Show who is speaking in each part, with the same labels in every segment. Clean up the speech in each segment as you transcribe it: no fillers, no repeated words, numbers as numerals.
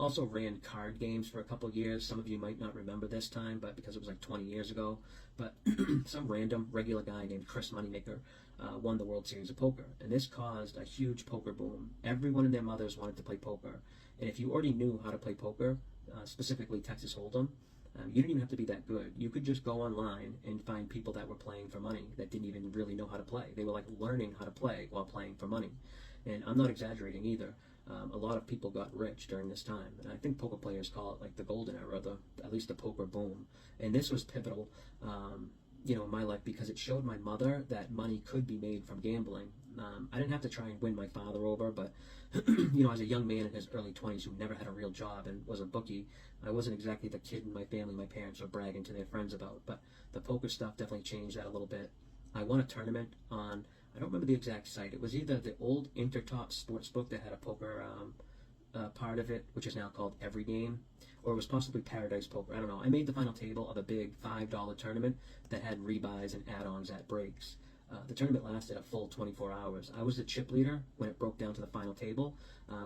Speaker 1: also ran card games for a couple of years. Some of you might not remember this time, but because it was like 20 years ago. But some random regular guy named Chris Moneymaker won the World Series of Poker, and this caused a huge poker boom. Everyone and their mothers wanted to play poker, and if you already knew how to play poker, specifically Texas Hold'em, you didn't even have to be that good. You could just go online and find people that were playing for money that didn't even really know how to play. They were like learning how to play while playing for money. And I'm not exaggerating either. A lot of people got rich during this time. And I think poker players call it like the golden era, at least the poker boom. And this was pivotal, in my life because it showed my mother that money could be made from gambling. I didn't have to try and win my father over, but as a young man in his early 20s who never had a real job and was a bookie, I wasn't exactly the kid in my family my parents were bragging to their friends about. But the poker stuff definitely changed that a little bit. I won a tournament on, I don't remember the exact site. It was either the old Intertop Sportsbook that had a poker part of it, which is now called Every Game, or it was possibly Paradise Poker. I don't know. I made the final table of a big $5 tournament that had rebuys and add-ons at breaks. The tournament lasted a full 24 hours. I was the chip leader when it broke down to the final table,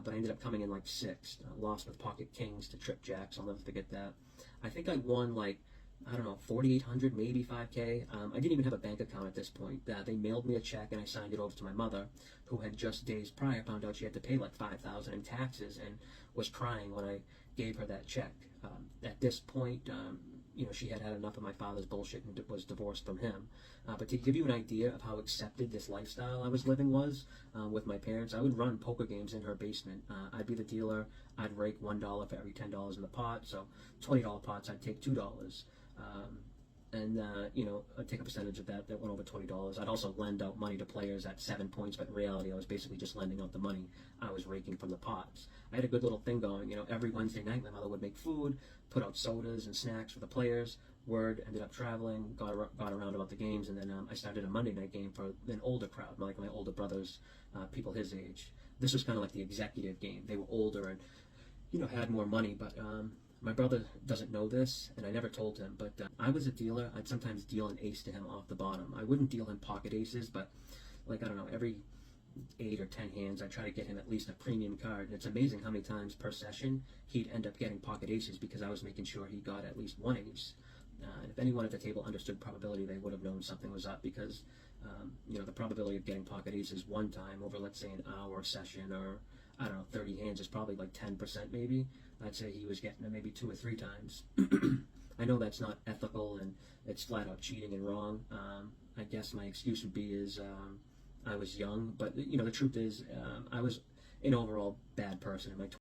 Speaker 1: but I ended up coming in like sixth. Lost with pocket kings to trip jacks. I'll never forget that. I think I won like, I don't know, 4,800, maybe 5K. I didn't even have a bank account at this point. They mailed me a check and I signed it over to my mother, who had just days prior found out she had to pay like $5,000 in taxes and was crying when I gave her that check. At this point, she had had enough of my father's bullshit and was divorced from him. But to give you an idea of how accepted this lifestyle I was living was with my parents, I would run poker games in her basement. I'd be the dealer. I'd rake $1 for every $10 in the pot. So $20 pots, I'd take $2. I'd take a percentage of that went over $20. I'd also lend out money to players at 7 points, but in reality, I was basically just lending out the money I was raking from the pots. I had a good little thing going. Every Wednesday night, my mother would make food, put out sodas and snacks for the players. Word ended up traveling, got around about the games, and then I started a Monday night game for an older crowd, like my older brothers, people his age. This was kind of like the executive game. They were older and, had more money, but my brother doesn't know this, and I never told him, but I was a dealer. I'd sometimes deal an ace to him off the bottom. I wouldn't deal him pocket aces, but every 8 or 10 hands, I'd try to get him at least a premium card. And it's amazing how many times per session he'd end up getting pocket aces because I was making sure he got at least one ace. And if anyone at the table understood probability, they would have known something was up because, the probability of getting pocket aces one time over, let's say, an hour session or, 30 hands is probably like 10% maybe. I'd say he was getting it maybe 2 or 3 times. I know that's not ethical and it's flat out cheating and wrong. I guess my excuse would be I was young, but the truth is I was an overall bad person in my